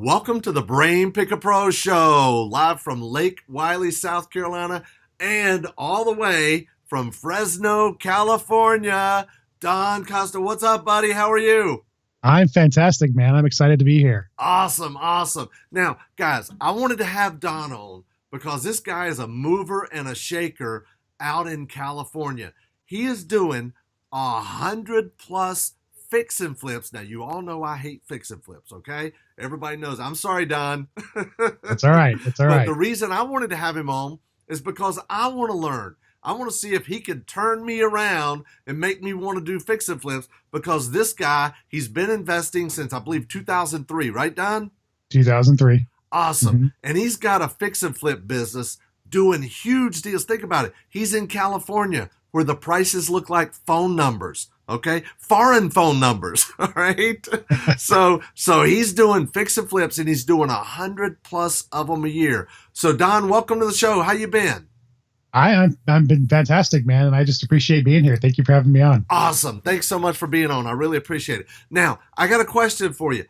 Welcome to the Brain Picker Pro Show, live from Lake Wiley, South Carolina, and all the way from Fresno, California. Don Costa, what's up, buddy? How are you? I'm fantastic, man. I'm excited to be here. Awesome. Now, guys, I wanted to have Don on because this guy is a mover and a shaker out in California. He is doing 100+ fix and flips. Now, you all know I hate fix and flips, okay? Everybody knows. I'm sorry, Don. That's all right. It's all right. But the reason I wanted to have him on is because I want to learn. I want to see if he can turn me around and make me want to do fix and flips, because this guy, he's been investing since, I believe, 2003, right, Don? 2003. Awesome. Mm-hmm. And he's got a fix and flip business doing huge deals. Think about it. He's in California where the prices look like phone numbers. Okay, foreign phone numbers. All right. So he's doing fix and flips, and he's doing 100+ of them a year. So Don, welcome to the show. How you been? I've been fantastic, man, and I just appreciate being here. Thank you for having me on. Awesome. Thanks so much for being on. I really appreciate it. Now, I got a question for you.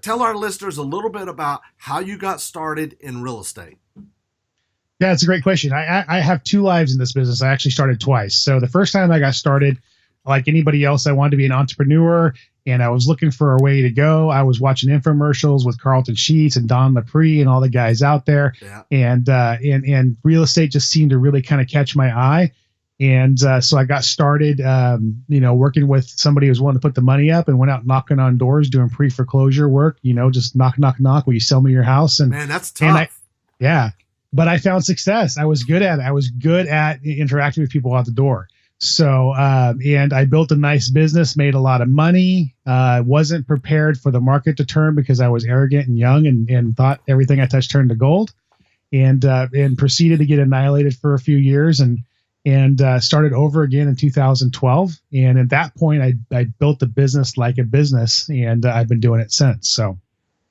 Tell our listeners a little bit about how you got started in real estate. Yeah, it's a great question. I have two lives in this business. I actually started twice. So the first time I got started, like anybody else, I wanted to be an entrepreneur, and I was looking for a way to go. I was watching infomercials with Carlton Sheets and Don Lepre and all the guys out there. Yeah. And real estate just seemed to really kind of catch my eye. And so I got started, working with somebody who was willing to put the money up, and went out knocking on doors, doing pre-foreclosure work, just knock. Will you sell me your house? And man, that's tough. But I found success. I was good at it. I was good at interacting with people out the door. So, and I built a nice business, made a lot of money, wasn't prepared for the market to turn because I was arrogant and young and thought everything I touched turned to gold, and proceeded to get annihilated for a few years and started over again in 2012. And at that point, I built the business like a business, and I've been doing it since. So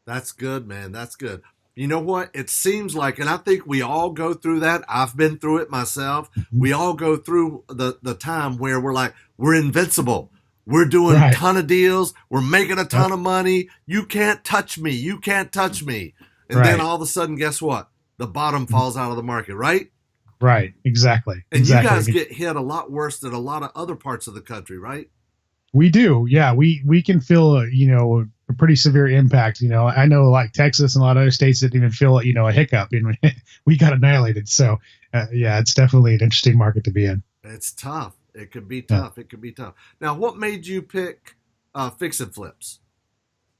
that's good, man. That's good. You know what? It seems like, and I think we all go through that. I've been through it myself. Mm-hmm. We all go through the time where we're like, we're invincible. We're doing a ton of deals. We're making a ton of money. You can't touch me. You can't touch me. And then all of a sudden, guess what? The bottom falls out of the market, right? Right. Exactly. And you guys get hit a lot worse than a lot of other parts of the country, right? We do. Yeah. We can feel, a pretty severe impact. I know like Texas and a lot of other states didn't even feel, a hiccup, and we got annihilated. So it's definitely an interesting market to be in. It's tough. It could be tough. It could be tough. Now, what made you pick fix and flips?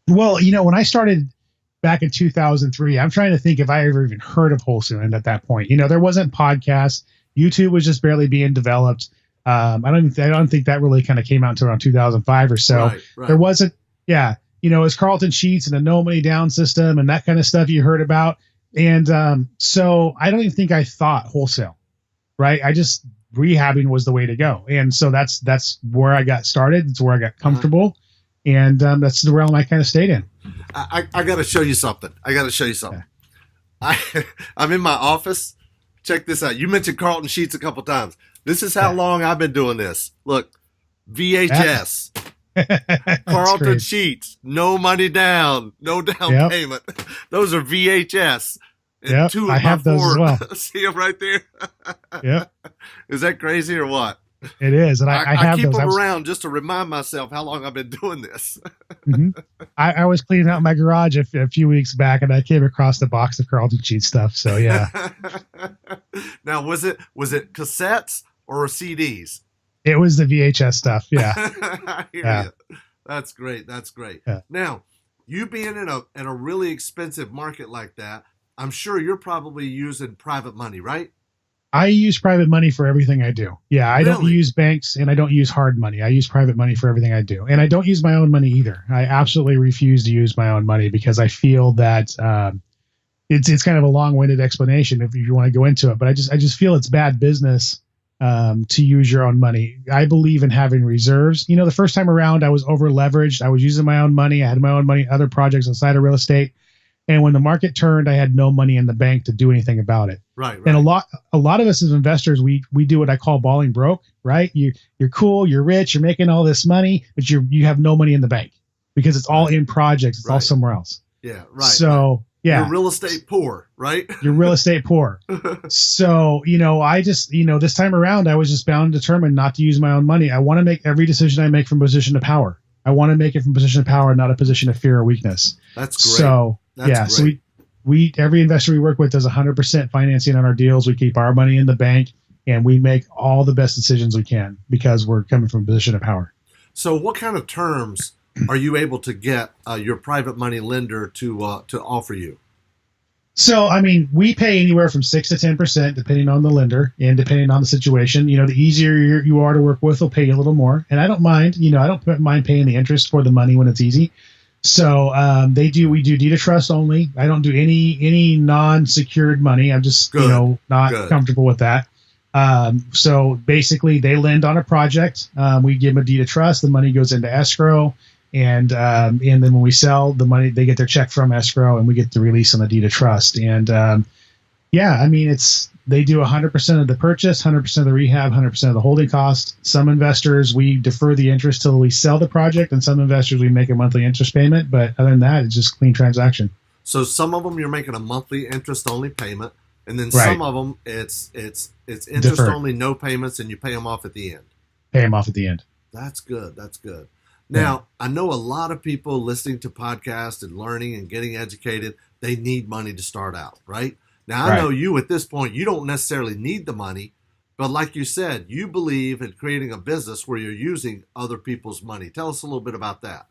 Well, when I started back in 2003, I'm trying to think if I ever even heard of wholesaling at that point. There wasn't podcasts. YouTube was just barely being developed. I don't think that really kind of came out until around 2005 or so. Right. There wasn't, it's Carlton Sheets and a no money down system and that kind of stuff you heard about. And so I don't even think I thought wholesale, right? I just rehabbing was the way to go. And so that's where I got started. It's where I got comfortable. And that's the realm I kind of stayed in. I got to show you something. I'm in my office. Check this out. You mentioned Carlton Sheets a couple times. This is how long I've been doing this. Look, VHS. Carlton Sheets, no money down, no down payment. Those are VHS. And two of I have those as well. See them right there? Yep. Is that crazy or what? It is. And I have keep those. them around just to remind myself how long I've been doing this. Mm-hmm. I was cleaning out my garage a few weeks back, and I came across the box of Carlton Sheets stuff. So yeah. Now, was it cassettes or CDs? It was the VHS stuff. Yeah. Yeah. That's great. Yeah. Now, you being in a really expensive market like that, I'm sure you're probably using private money, right? I use private money for everything I do. Yeah. I don't use banks, and I don't use hard money. I use private money for everything I do. And I don't use my own money either. I absolutely refuse to use my own money because I feel that it's kind of a long-winded explanation if you want to go into it, but I just feel it's bad business to use your own money. I believe in having reserves. The first time around I was over leveraged. I was using my own money. I had my own money, other projects outside of real estate. And when the market turned, I had no money in the bank to do anything about it. Right. And a lot of us as investors, we do what I call balling broke, right? You're cool, you're rich, you're making all this money, but you have no money in the bank because it's all in projects. It's all somewhere else. Yeah, right. So yeah, you're real estate poor, right? you're real estate poor. So, I just, this time around, I was just bound and determined not to use my own money. I want to make every decision I make from a position of power. I want to make it from a position of power, not a position of fear or weakness. That's great. So, That's great. So we every investor we work with does 100% financing on our deals. We keep our money in the bank, and we make all the best decisions we can because we're coming from a position of power. So what kind of terms are you able to get your private money lender to offer you? So, we pay anywhere from 6 to 10%, depending on the lender and depending on the situation. The easier you are to work with, will pay you a little more. And I don't mind, I don't mind paying the interest for the money when it's easy. So, we do deed of trust only. I don't do any non-secured money. I'm just, not comfortable with that. So basically they lend on a project. We give them a deed of trust. The money goes into escrow. And then when we sell the money, they get their check from escrow, and we get the release on the deed of trust. And they do 100% of the purchase, 100% of the rehab, 100% of the holding cost. Some investors, we defer the interest till we sell the project, and some investors we make a monthly interest payment. But other than that, it's just clean transaction. So some of them you're making a monthly interest only payment, and then some of them it's interest deferred. Only, no payments, and you pay them off at the end. Pay them off at the end. That's good. Now, I know a lot of people listening to podcasts and learning and getting educated, they need money to start out, right? Now, I know you at this point, you don't necessarily need the money, but like you said, you believe in creating a business where you're using other people's money. Tell us a little bit about that.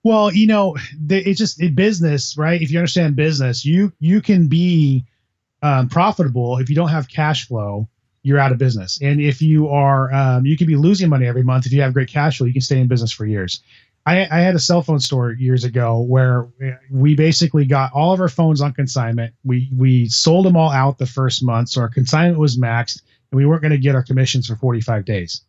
Well, it's just in business, right? If you understand business, you can be profitable if you don't have cash flow. You're out of business. And if you are, you can be losing money every month. If you have great cash flow, you can stay in business for years. I had a cell phone store years ago where we basically got all of our phones on consignment. We sold them all out the first month. So our consignment was maxed, and we weren't going to get our commissions for 45 days.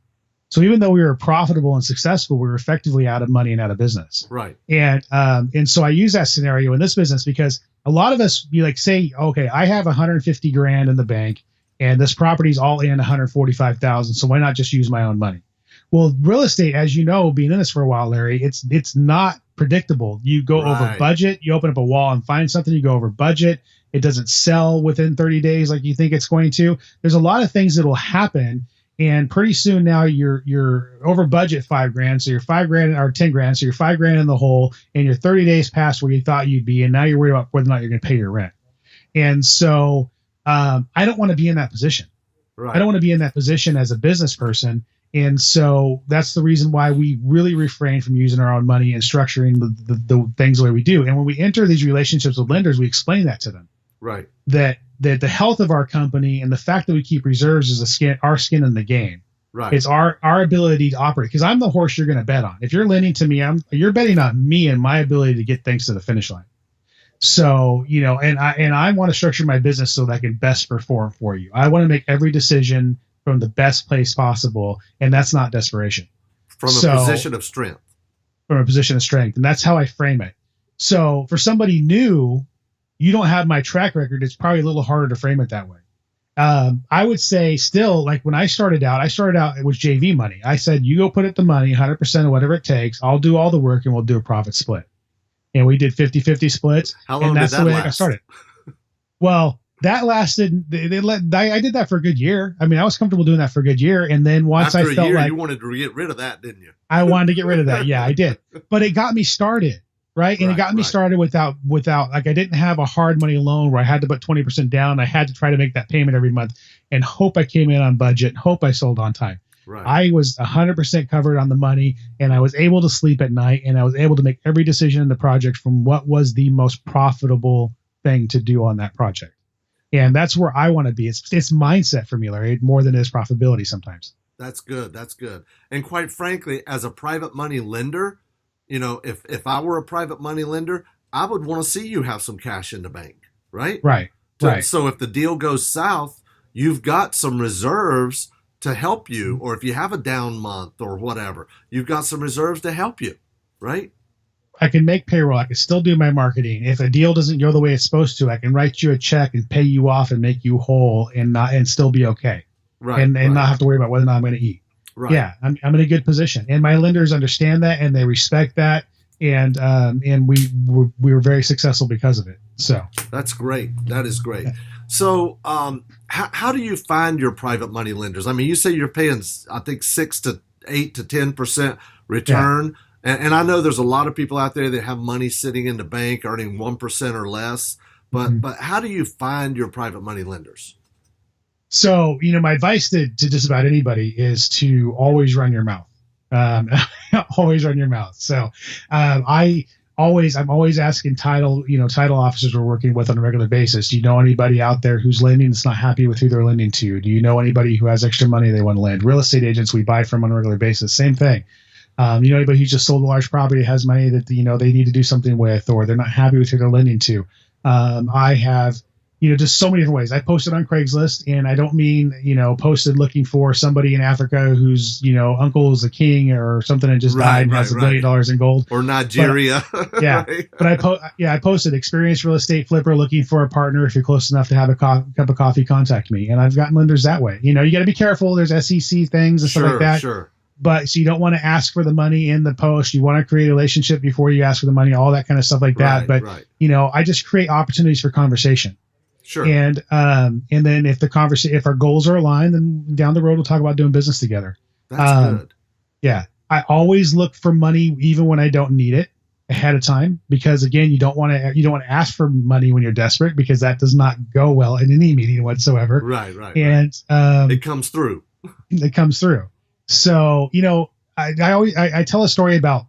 So even though we were profitable and successful, we were effectively out of money and out of business. Right. And so I use that scenario in this business because a lot of us be like, say, okay, I have 150 grand in the bank, and this property's all in 145,000. So why not just use my own money? Well, real estate, as you know, being in this for a while, Larry, it's not predictable. You go over budget, you open up a wall and find something, you go over budget. It doesn't sell within 30 days like you think it's going to. There's a lot of things that will happen. And pretty soon now you're over budget 5 grand. So you're 5 grand or 10 grand. So you're 5 grand in the hole, and you're 30 days past where you thought you'd be. And now you're worried about whether or not you're going to pay your rent. And so I don't want to be in that position. Right. I don't want to be in that position as a business person. And so that's the reason why we really refrain from using our own money and structuring the things the way we do. And when we enter these relationships with lenders, we explain that to them. Right. That the health of our company and the fact that we keep reserves is our skin in the game. Right. It's our ability to operate, because I'm the horse you're going to bet on. If you're lending to me, you're betting on me and my ability to get things to the finish line. So, and I want to structure my business so that I can best perform for you. I want to make every decision from the best place possible, and that's not desperation. From a position of strength. From a position of strength, and that's how I frame it. So for somebody new, you don't have my track record, it's probably a little harder to frame it that way. I would say still, like when I started out with JV money. I said, you go put it the money, 100% of whatever it takes. I'll do all the work, and we'll do a profit split. And we did 50-50 splits. How long and that's did that the way last? I got started. Well, that lasted. I did that for a good year. I mean, I was comfortable doing that for a good year. And then once After I felt a year, like you wanted to get rid of that, didn't you? I wanted to get rid of that. Yeah, I did. But it got me started. Right. And it got me started without like, I didn't have a hard money loan where I had to put 20% down. I had to try to make that payment every month and hope I came in on budget, hope I sold on time. Right. I was 100% covered on the money, and I was able to sleep at night, and I was able to make every decision in the project from what was the most profitable thing to do on that project. And that's where I want to be. It's mindset for me, Larry, more than it is profitability sometimes. That's good. That's good. And quite frankly, as a private money lender, if I were a private money lender, I would want to see you have some cash in the bank, right? Right. So if the deal goes south, you've got some reserves to help you, or if you have a down month or whatever, you've got some reserves to help you, right? I can make payroll. I can still do my marketing. If a deal doesn't go the way it's supposed to, I can write you a check and pay you off and make you whole and still be okay. Right. And not have to worry about whether or not I'm going to eat. Right. Yeah, I'm in a good position. And my lenders understand that, and they respect that. and we were very successful because of it. So that's great. That is great. So, how do you find your private money lenders? I mean, you say you're paying, I think, 6 to 8 to 10% return, and I know there's a lot of people out there that have money sitting in the bank earning 1% or less. But how do you find your private money lenders? So, my advice to just about anybody is to always run your mouth. Always run your mouth. So, I'm always asking title officers we're working with on a regular basis. Do you know anybody out there who's lending that's not happy with who they're lending to? Do you know anybody who has extra money they want to lend? Real estate agents we buy from on a regular basis, same thing. Anybody who just sold a large property, has money that, they need to do something with, or they're not happy with who they're lending to. I have, just so many different ways. I posted on Craigslist, and I don't mean, posted looking for somebody in Africa whose, uncle is a king or something and just died and has $1 billion in gold. Or Nigeria. But, yeah. Right. But I posted experienced real estate flipper looking for a partner. If you're close enough to have a cup of coffee, contact me. And I've gotten lenders that way. You got to be careful. There's SEC things and stuff like that. Sure. But so you don't want to ask for the money in the post. You want to create a relationship before you ask for the money, all that kind of stuff like that. But, I just create opportunities for conversation. Sure. And then if our goals are aligned, then down the road, we'll talk about doing business together. That's good. Yeah. I always look for money, even when I don't need it, ahead of time, because again, you don't want to ask for money when you're desperate, because that does not go well in any meeting whatsoever. Right. And it comes through. It comes through. So, I tell a story about,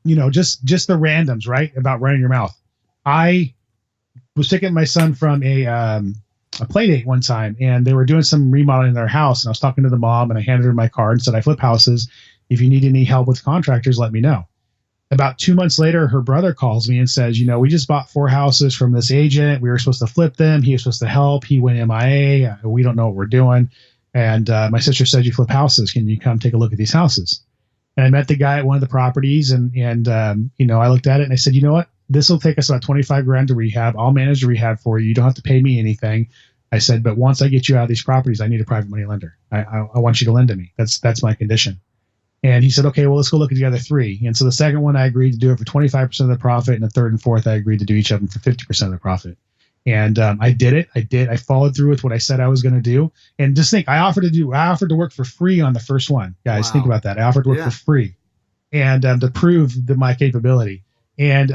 just the randoms, right? About running your mouth. I was taking my son from a play date one time, and they were doing some remodeling in their house. And I was talking to the mom, and I handed her my card and said, I flip houses. If you need any help with contractors, let me know. About 2 months later, her brother calls me and says, we just bought 4 houses from this agent. We were supposed to flip them. He was supposed to help. He went MIA. We don't know what we're doing. And my sister said, you flip houses. Can you come take a look at these houses? And I met the guy at one of the properties, and I looked at it and I said, you know what? This will take us about $25,000 to rehab. I'll manage the rehab for you. You don't have to pay me anything. I said, but once I get you out of these properties, I need a private money lender. I want you to lend to me. That's my condition. And he said, okay, well, let's go look at the other 3. And so the second one, I agreed to do it for 25% of the profit. And the third and fourth, I agreed to do each of them for 50% of the profit. And I did it. I followed through with what I said I was going to do. And just think, I offered to work for free on the first one. Guys, Wow. Think about that. I offered to work for free, and to prove my capability. And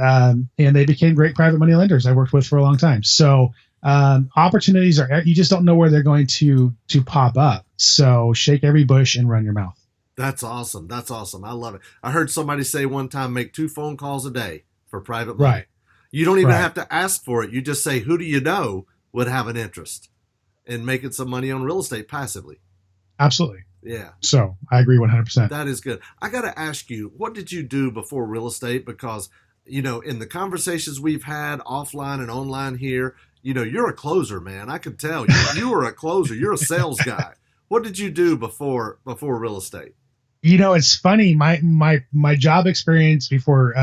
they became great private money lenders I worked with for a long time. So opportunities you just don't know where they're going to pop up. So shake every bush and run your mouth. That's awesome. I love it. I heard somebody say one time, make 2 phone calls a day for private money. Right. You don't even have to ask for it. You just say, who do you know would have an interest in making some money on real estate passively? Absolutely. Yeah. So I agree 100%. That is good. I got to ask you, what did you do before real estate? Because, in the conversations we've had offline and online here, you're a closer, man. I could tell you are a closer. You're a sales guy. What did you do before real estate? It's funny. My job experience before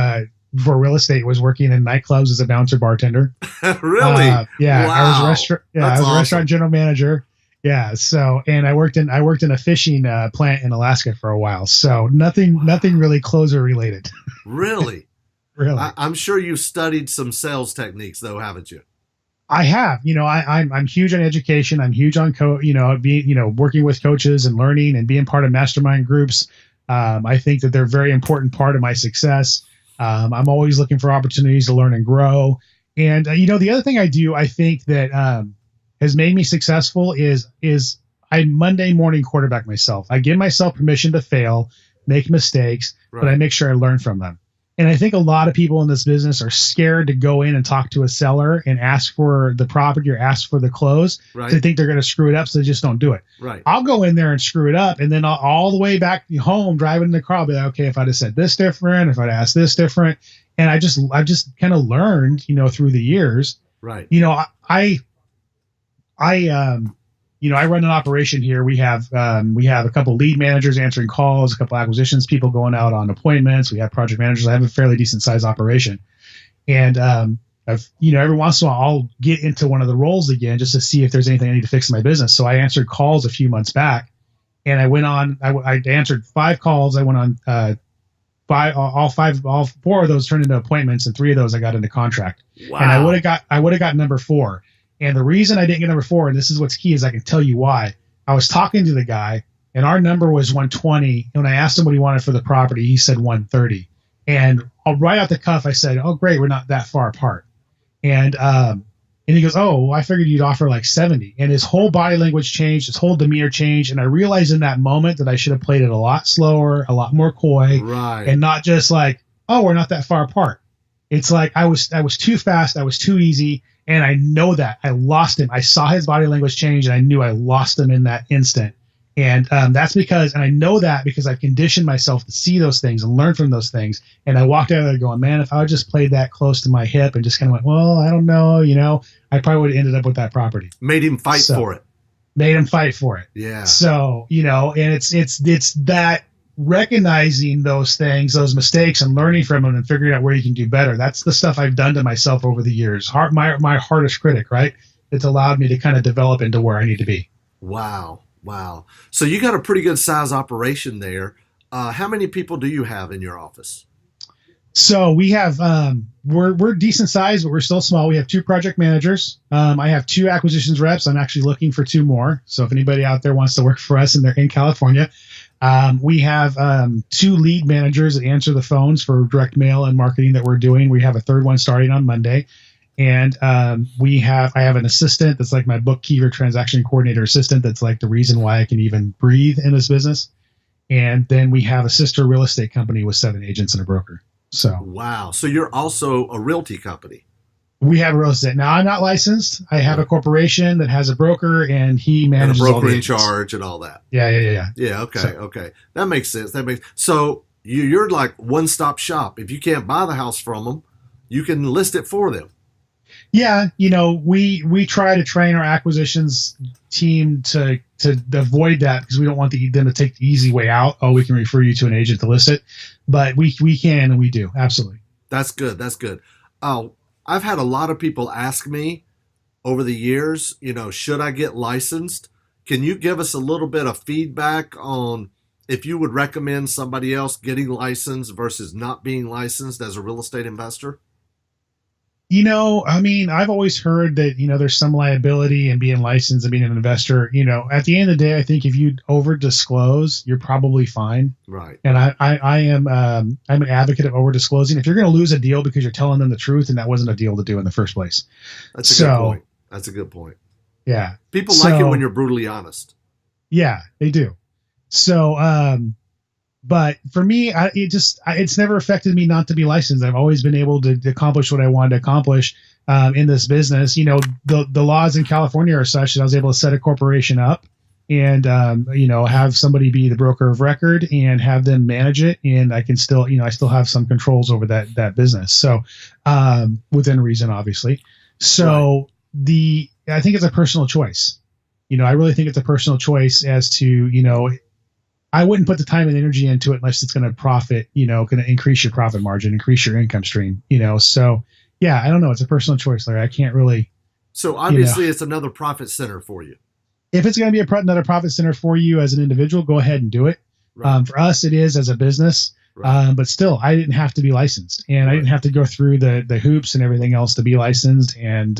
real estate was working in nightclubs as a bouncer bartender. Really? Yeah. Wow. I was a restaurant. Yeah, I was a restaurant general manager. Yeah. So, and I worked in a fishing plant in Alaska for a while. So nothing really closer related. Really? Really. I'm sure you've studied some sales techniques though, haven't you? I have. I'm huge on education. I'm huge on working with coaches and learning and being part of mastermind groups. I think that they're a very important part of my success. I'm always looking for opportunities to learn and grow. And, the other thing I do, I think that has made me successful is I Monday morning quarterback myself. I give myself permission to fail, make mistakes, but I make sure I learn from them. And I think a lot of people in this business are scared to go in and talk to a seller and ask for the property or ask for the close. Right. They think they're going to screw it up, so they just don't do it. Right. I'll go in there and screw it up, and then all the way back home, driving in the car, I'll be like, okay, if I'd have said this different, if I'd asked this different. And I've just kind of learned, through the years. Right. I run an operation here. We have a couple lead managers answering calls, a couple acquisitions people going out on appointments. We have project managers. I have a fairly decent sized operation, and every once in a while I'll get into one of the roles again just to see if there's anything I need to fix in my business. So I answered calls a few months back, and I went on. I answered 5 calls. I went on all four of those turned into appointments, and 3 of those I got into contract. Wow. And I would have got number 4. And the reason I didn't get number 4, and this is what's key, is I can tell you why. I was talking to the guy, and our number was 120. And when I asked him what he wanted for the property, he said 130. And right out the cuff, I said, "Oh, great, we're not that far apart." And he goes, "Oh, well, I figured you'd offer like 70." And his whole body language changed, his whole demeanor changed. And I realized in that moment that I should have played it a lot slower, a lot more coy, right, and not just like, "Oh, we're not that far apart." It's like I was too fast, I was too easy, and I know that I lost him. I saw his body language change, and I knew I lost him in that instant. And that's because, and I know that because I've conditioned myself to see those things and learn from those things. And I walked out of there going, man, if I would just played that close to my hip and just kind of went, well, I don't know, I probably would have ended up with that property. Made him fight for it. Made him fight for it. Yeah. So, and it's that recognizing those things, those mistakes, and learning from them and figuring out where you can do better. That's the stuff I've done to myself over the years. My hardest critic, right? It's allowed me to kind of develop into where I need to be. Wow. So you got a pretty good size operation there. How many people do you have in your office? So we have, we're decent size, but we're still small. We have 2 project managers. I have 2 acquisitions reps. I'm actually looking for 2 more. So if anybody out there wants to work for us and they're in California, we have 2 lead managers that answer the phones for direct mail and marketing that we're doing. We have a 3rd one starting on Monday. And I have an assistant that's like my bookkeeper, transaction coordinator assistant. That's like the reason why I can even breathe in this business. And then we have a sister real estate company with 7 agents and a broker. So wow. So you're also a realty company. We have a real estate. Now I'm not licensed. I have a corporation that has a broker, and he manages and a broker all the in agents. charge and all that. Yeah. Yeah. Okay. That makes sense. So you're like one-stop shop. If you can't buy the house from them, you can list it for them. Yeah, we try to train our acquisitions team to avoid that because we don't want them to take the easy way out. Oh, we can refer you to an agent to list it, but we can and we do, absolutely. That's good. Oh, I've had a lot of people ask me over the years, should I get licensed? Can you give us a little bit of feedback on if you would recommend somebody else getting licensed versus not being licensed as a real estate investor? I've always heard that, there's some liability in being licensed and being an investor. At the end of the day, I think if you over disclose, you're probably fine. Right. And I'm an advocate of over disclosing. If you're going to lose a deal because you're telling them the truth, and that wasn't a deal to do in the first place. That's a good point. Yeah. People like it when you're brutally honest. Yeah, they do. So, but for me, it's never affected me not to be licensed. I've always been able to accomplish what I wanted to accomplish in this business. The laws in California are such that I was able to set a corporation up and, have somebody be the broker of record and have them manage it. And I can still, I still have some controls over that business. So within reason, obviously. So right. I think it's a personal choice. I really think it's a personal choice as to, I wouldn't put the time and energy into it unless it's going to profit, going to increase your profit margin, increase your income stream, So, yeah, I don't know. It's a personal choice, Larry. I can't really. So obviously it's another profit center for you. If it's going to be another profit center for you as an individual, go ahead and do it. Right. For us, it is as a business. Right. But still, I didn't have to be licensed, and I didn't have to go through the hoops and everything else to be licensed. And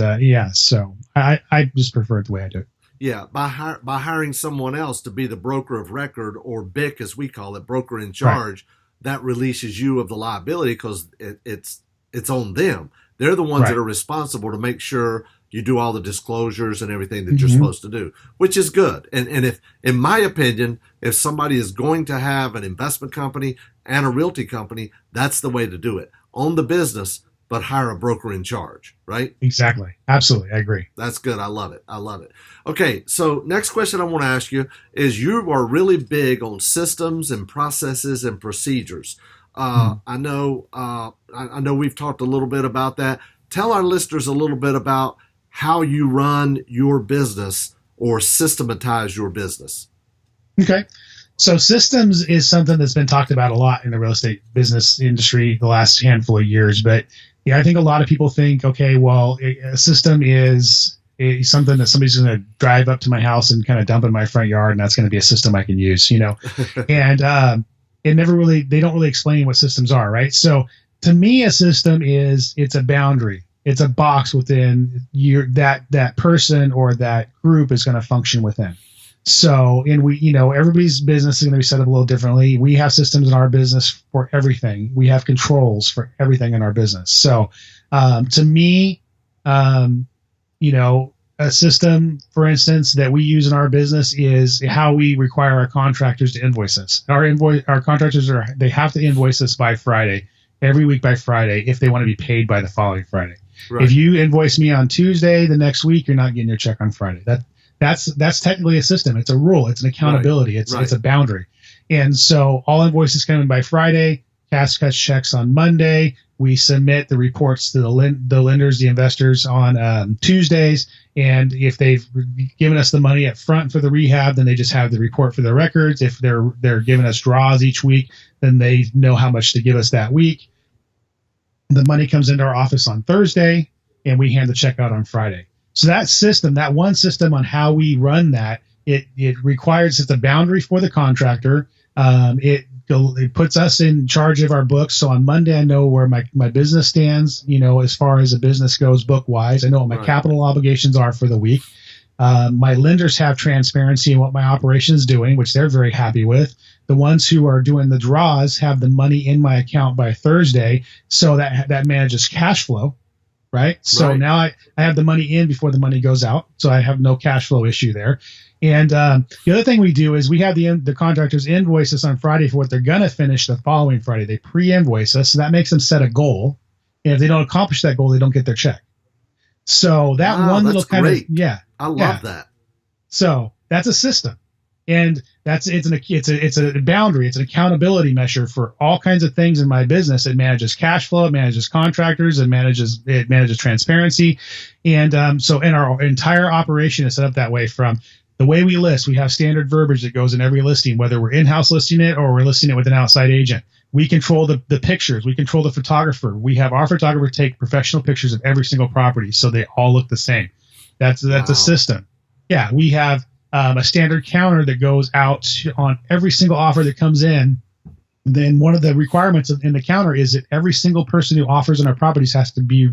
so I just prefer it the way I do it. Yeah, by hiring someone else to be the broker of record, or BIC as we call it, broker in charge, that releases you of the liability because it's on them. They're the ones that are responsible to make sure you do all the disclosures and everything that you're supposed to do, which is good. And if, in my opinion, if somebody is going to have an investment company and a realty company, that's the way to do it. Own the business, but hire a broker in charge, right? Exactly. Absolutely. I agree. That's good. I love it. Okay. So next question I want to ask you is, you are really big on systems and processes and procedures. I know we've talked a little bit about that. Tell our listeners a little bit about how you run your business or systematize your business. Okay. So systems is something that's been talked about a lot in the real estate business industry the last handful of years. But yeah, I think a lot of people think, okay, well, a system is something that somebody's going to drive up to my house and kind of dump in my front yard, and that's going to be a system I can use, And they don't really explain what systems are, right? So to me, a system it's a boundary. It's a box within that person or that group is going to function within. So, and everybody's business is going to be set up a little differently. We have systems in our business for everything. We have controls for everything in our business. So, to me, a system, for instance, that we use in our business is how we require our contractors to invoice us. Our contractors they have to invoice us by Friday, every week by Friday, if they want to be paid by the following Friday. Right. If you invoice me on Tuesday, the next week, you're not getting your check on Friday. That's technically a system. It's a rule. It's an accountability. Right. It's a boundary. And so all invoices come in by Friday. Cash cuts checks on Monday. We submit the reports to the lenders, the investors on Tuesdays. And if they've given us the money up front for the rehab, then they just have the report for their records. If they're giving us draws each week, then they know how much to give us that week. The money comes into our office on Thursday, and we hand the check out on Friday. So that system, that one system on how we run that, it requires, it's a boundary for the contractor. It puts us in charge of our books. So on Monday, I know where my business stands, as far as a business goes book wise. I know what my capital obligations are for the week. My lenders have transparency in what my operation is doing, which they're very happy with. The ones who are doing the draws have the money in my account by Thursday. So that manages cash flow. Right. So now I have the money in before the money goes out. So I have no cash flow issue there. And the other thing we do is we have the contractors invoice us on Friday for what they're going to finish the following Friday. They pre-invoice us. So that makes them set a goal. And if they don't accomplish that goal, they don't get their check. So that one little kind of, I love that. So that's a system. And it's a boundary. It's an accountability measure for all kinds of things in my business. It manages cash flow. It manages contractors. It manages transparency. And so in our entire operation is set up that way. From the way we list, we have standard verbiage that goes in every listing, whether we're in-house listing it or we're listing it with an outside agent. We control the pictures. We control the photographer. We have our photographer take professional pictures of every single property so they all look the same. That's a system. Yeah, we have a standard counter that goes out on every single offer that comes in. Then one of the requirements in the counter is that every single person who offers on our properties has to be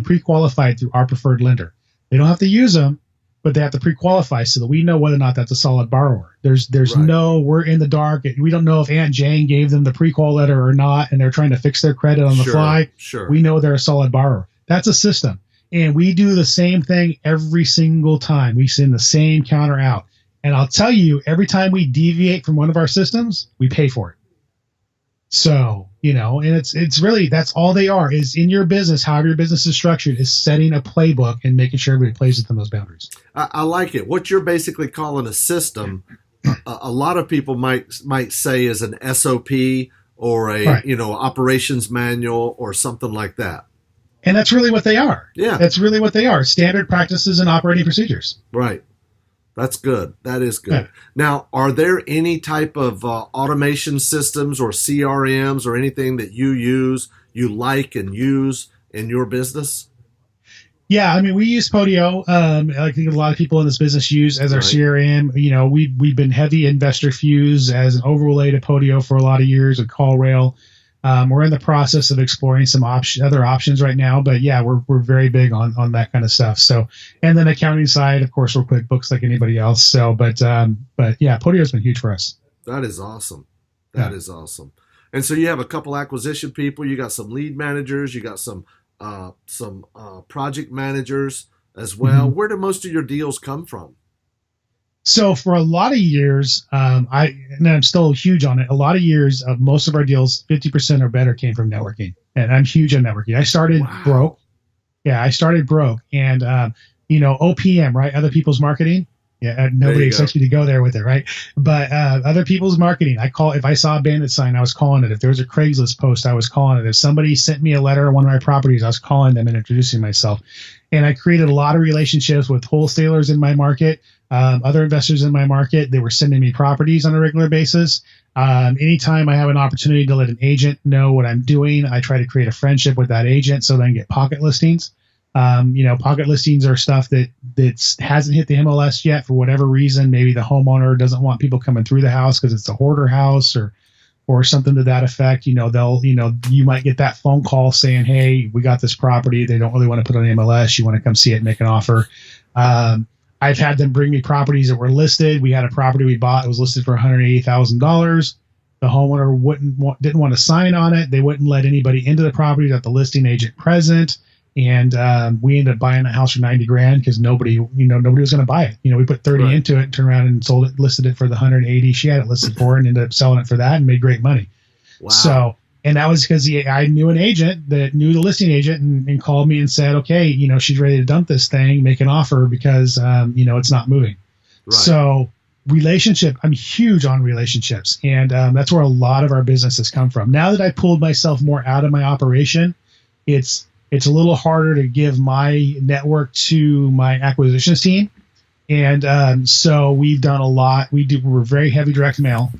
pre-qualified through our preferred lender. They don't have to use them, but they have to pre-qualify so that we know whether or not that's a solid borrower. There's no, we're in the dark. We don't know if Aunt Jane gave them the pre-qual letter or not, and they're trying to fix their credit on the fly. Sure. We know they're a solid borrower. That's a system. And we do the same thing every single time. We send the same counter out. And I'll tell you, every time we deviate from one of our systems, we pay for it. So, and it's really, that's all they are, is in your business, however your business is structured, is setting a playbook and making sure everybody plays within those boundaries. I like it. What you're basically calling a system, a lot of people might say is an SOP or operations manual or something like that. And that's really what they are. Yeah. That's really what they are. Standard practices and operating procedures. Right. That's good. That is good. Yeah. Now, are there any type of automation systems or CRMs or anything that you like and use in your business? Yeah, I mean, we use Podio. I think a lot of people in this business use as our CRM. We've been heavy investor Fuse as an overlay to Podio for a lot of years with CallRail. We're in the process of exploring some other options right now, but yeah, we're very big on that kind of stuff. So, and then accounting side, of course, we're QuickBooks like anybody else. So, but yeah, Podio's been huge for us. That is awesome. That is awesome. And so you have a couple acquisition people. You got some lead managers. You got some project managers as well. Mm-hmm. Where do most of your deals come from? So for a lot of years, I'm still huge on it. A lot of years of most of our deals, 50% or better came from networking. And I'm huge on networking. I started broke. Yeah, I started broke. And, OPM, right? Other people's marketing. Yeah, nobody expects you to go there with it, right? But other people's marketing, if I saw a bandit sign, I was calling it. If there was a Craigslist post, I was calling it. If somebody sent me a letter on one of my properties, I was calling them and introducing myself. And I created a lot of relationships with wholesalers in my market, other investors in my market. They were sending me properties on a regular basis. Anytime I have an opportunity to let an agent know what I'm doing, I try to create a friendship with that agent so then get pocket listings. Pocket listings are stuff that hasn't hit the MLS yet for whatever reason. Maybe the homeowner doesn't want people coming through the house because it's a hoarder house or or something to that effect. You might get that phone call saying, hey, we got this property. They don't really want to put it on MLS. You want to come see it and make an offer. I've had them bring me properties that were listed. We had a property we bought. It was listed for $180,000. The homeowner didn't want to sign on it. They wouldn't let anybody into the property without the listing agent present. And we ended up buying the house for $90,000 because nobody was going to buy it. We put 30 into it, turned around and sold it, listed it for the 180 she had it listed for, and ended up selling it for that and made great money. Wow. So, and that was because I knew an agent that knew the listing agent and called me and said, okay, she's ready to dump this thing, make an offer because, it's not moving. Right. So I'm huge on relationships. And that's where a lot of our business has come from. Now that I pulled myself more out of my operation, it's a little harder to give my network to my acquisitions team. And so we've done a lot. We're very heavy direct mail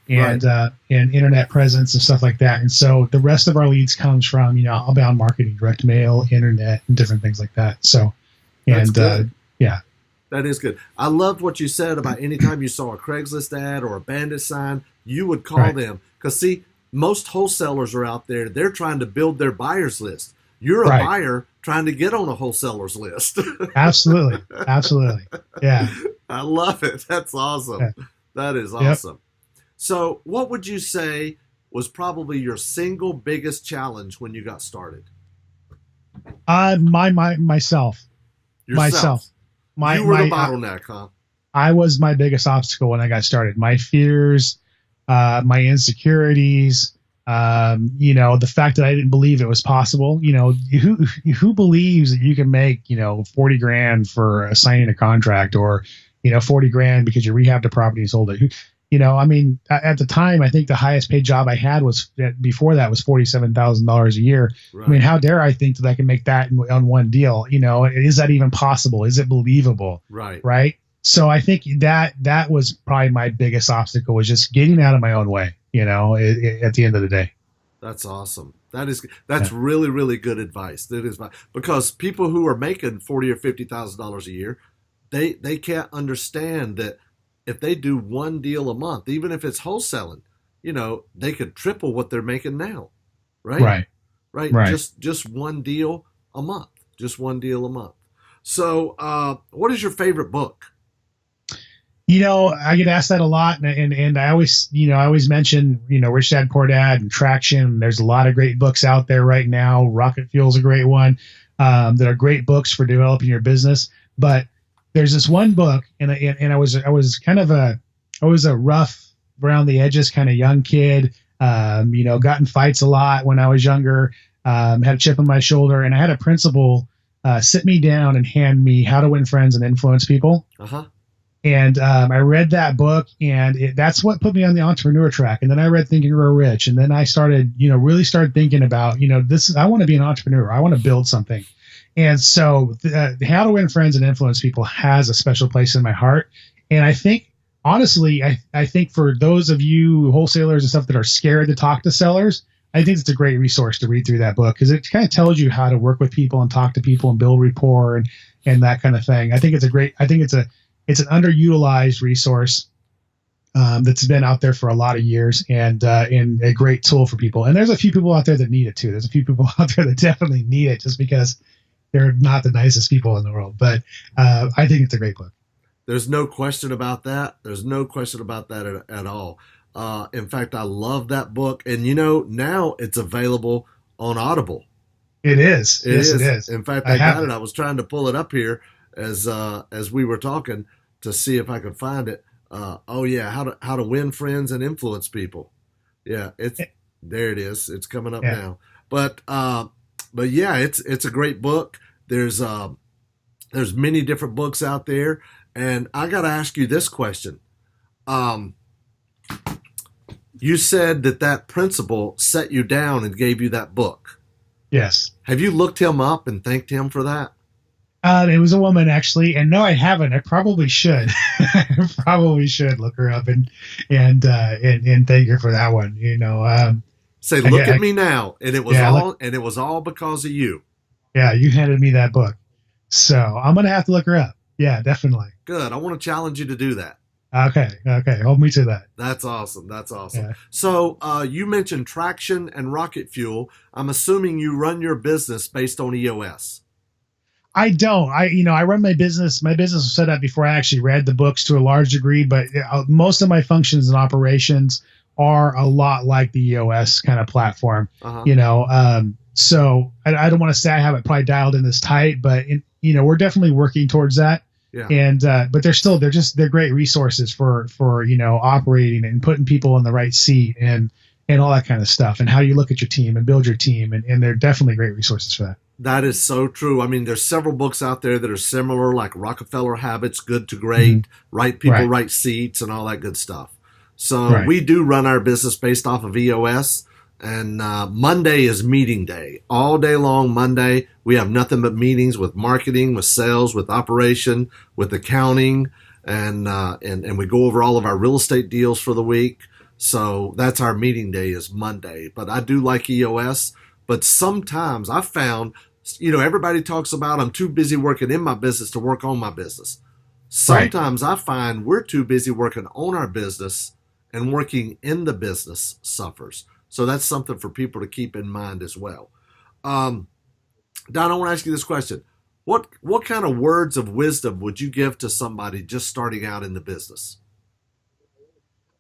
and internet presence and stuff like that. And so the rest of our leads comes from, outbound marketing, direct mail, internet, and different things like that. So, yeah. That is good. I loved what you said about anytime you saw a Craigslist ad or a bandit sign, you would call them. Because, see, most wholesalers are out there. They're trying to build their buyer's list. You're a buyer trying to get on a wholesaler's list. Absolutely. Yeah. I love it. That's awesome. Yeah. That is awesome. Yep. So what would you say was probably your single biggest challenge when you got started? Myself. You were the bottleneck, huh? I was my biggest obstacle when I got started. My fears, my insecurities, the fact that I didn't believe it was possible. Who believes that you can make, $40,000 for signing a contract or, $40,000 because you rehabbed a property and sold it? At the time, I think the highest paid job I had was $47,000 a year. Right. How dare I think that I can make that on one deal? Is that even possible? Is it believable? Right. So I think that was probably my biggest obstacle, was just getting out of my own way, at the end of the day. That's awesome. That's really, really good advice. That is, because people who are making $40,000 or $50,000 a year, they can't understand that if they do one deal a month, even if it's wholesaling, they could triple what they're making now. Right. Just one deal a month. So, what is your favorite book? I get asked that a lot, and I always mention, Rich Dad Poor Dad and Traction. There's a lot of great books out there right now. Rocket Fuel's a great one. That are great books for developing your business. But there's this one book, and I was a rough around the edges kind of young kid. Got in fights a lot when I was younger. Had a chip on my shoulder, and I had a principal sit me down and hand me How to Win Friends and Influence People. And I read that book, and that's what put me on the entrepreneur track. And then I read Think and Grow Rich, and then I started, really started thinking about, I want to be an entrepreneur. I want to build something. And so How to Win Friends and Influence People has a special place in my heart. And I think, honestly, I think for those of you wholesalers and stuff that are scared to talk to sellers, I think it's a great resource to read through that book, because it kind of tells you how to work with people and talk to people and build rapport and that kind of thing. I think it's an underutilized resource that's been out there for a lot of years, and a great tool for people. And there's a few people out there that need it too. There's a few people out there that definitely need it, just because they're not the nicest people in the world. But I think it's a great book. There's no question about that. There's no question about that at all. In fact, I love that book. And, now it's available on Audible. It is. It is. In fact, I got it. I was trying to pull it up here as we were talking to see if I could find it. How to Win Friends and Influence People. Yeah, there it is. It's coming up now. But yeah, it's a great book. There's many different books out there, and I got to ask you this question. You said that principal set you down and gave you that book. Yes. Have you looked him up and thanked him for that? It was a woman, actually, and no, I haven't. I probably should. I probably should look her up and thank her for that one. Say, look at me now, and it was all because of you. Yeah, you handed me that book, so I'm gonna have to look her up. Yeah, definitely. Good. I want to challenge you to do that. Okay. Okay. Hold me to that. That's awesome. That's awesome. Yeah. So you mentioned traction and rocket fuel. I'm assuming you run your business based on EOS. I don't. I run my business. My business was set up before I actually read the books to a large degree, but most of my functions and operations are a lot like the EOS kind of platform. Uh-huh. So I don't want to say I have it probably dialed in this tight, but we're definitely working towards that. Yeah. And but they're great resources for operating and putting people in the right seat and all that kind of stuff, and how you look at your team and build your team, and they're definitely great resources for that. That is so true. I mean, there's several books out there that are similar, like Rockefeller Habits, Good to Great, Right People, Right Seats, and all that good stuff. So we do run our business based off of EOS, and Monday is meeting day. All day long Monday, we have nothing but meetings with marketing, with sales, with operation, with accounting, and we go over all of our real estate deals for the week. So that's our meeting day is Monday. But I do like EOS. But sometimes I've found, everybody talks about I'm too busy working in my business to work on my business. Sometimes I find we're too busy working on our business, and working in the business suffers. So that's something for people to keep in mind as well. Don, I want to ask you this question. What kind of words of wisdom would you give to somebody just starting out in the business?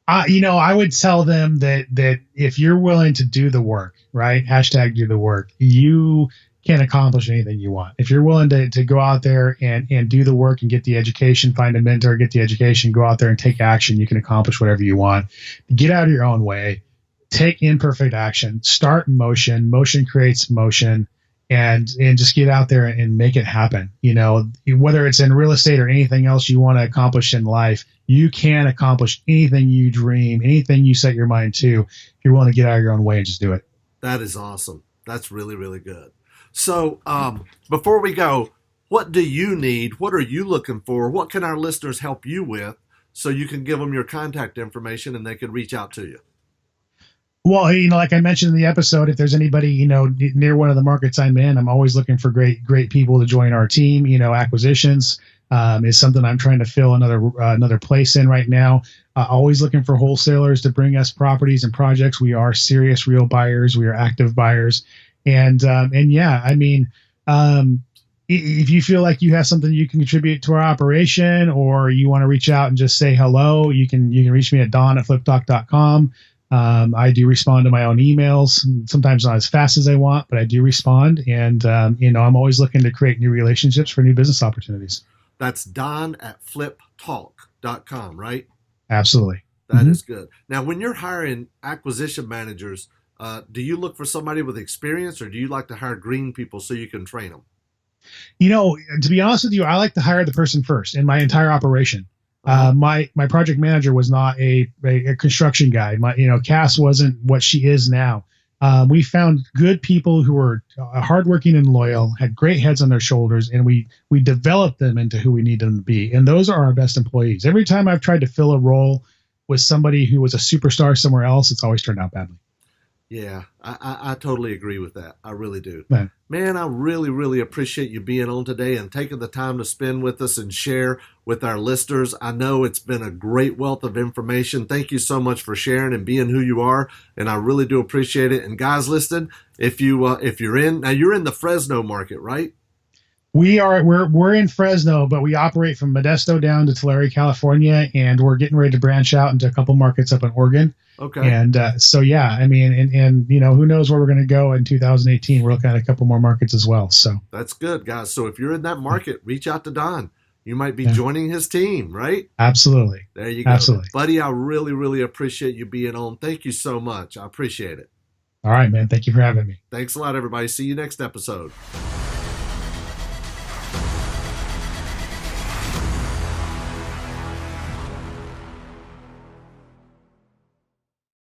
I would tell them that if you're willing to do the work, right? Hashtag do the work, you can accomplish anything you want. If you're willing to go out there and do the work and get the education, find a mentor, get the education, go out there and take action, you can accomplish whatever you want. Get out of your own way, take imperfect action, start motion. Motion creates motion. And just get out there and make it happen. Whether it's in real estate or anything else you want to accomplish in life, you can accomplish anything you dream, anything you set your mind to, if you're willing to get out of your own way and just do it. That is awesome. That's really, really good. So before we go, what do you need? What are you looking for? What can our listeners help you with so you can give them your contact information and they can reach out to you? Well, like I mentioned in the episode, if there's anybody, near one of the markets I'm in, I'm always looking for great people to join our team. Acquisitions is something I'm trying to fill another place in right now. Always looking for wholesalers to bring us properties and projects. We are serious, real buyers. We are active buyers. And yeah, I mean, if you feel like you have something you can contribute to our operation, or you want to reach out and just say hello, you can reach me at don@fliptalk.com. I do respond to my own emails, sometimes not as fast as I want, but I do respond. And, I'm always looking to create new relationships for new business opportunities. That's don@fliptalk.com, right? Absolutely. That is good. Now, when you're hiring acquisition managers, do you look for somebody with experience, or do you like to hire green people so you can train them? To be honest with you, I like to hire the person first in my entire operation. My project manager was not a construction guy. Cass wasn't what she is now. We found good people who were hardworking and loyal, had great heads on their shoulders, and we developed them into who we need them to be. And those are our best employees. Every time I've tried to fill a role with somebody who was a superstar somewhere else, it's always turned out badly. Yeah, I totally agree with that. I really do. Man, I really, really appreciate you being on today and taking the time to spend with us and share with our listeners. I know it's been a great wealth of information. Thank you so much for sharing and being who you are, and I really do appreciate it. And guys, listen, if you're in the Fresno market, right? We're in Fresno, but we operate from Modesto down to Tulare, California, and we're getting ready to branch out into a couple markets up in Oregon. Okay. And so yeah, I mean, and who knows where we're going to go in 2018? We're looking at a couple more markets as well. So that's good, guys. So if you're in that market, reach out to Don. You might be joining his team, right? Absolutely. There you go. Absolutely. Buddy, I really, really appreciate you being on. Thank you so much. I appreciate it. All right, man. Thank you for having me. Thanks a lot, everybody. See you next episode.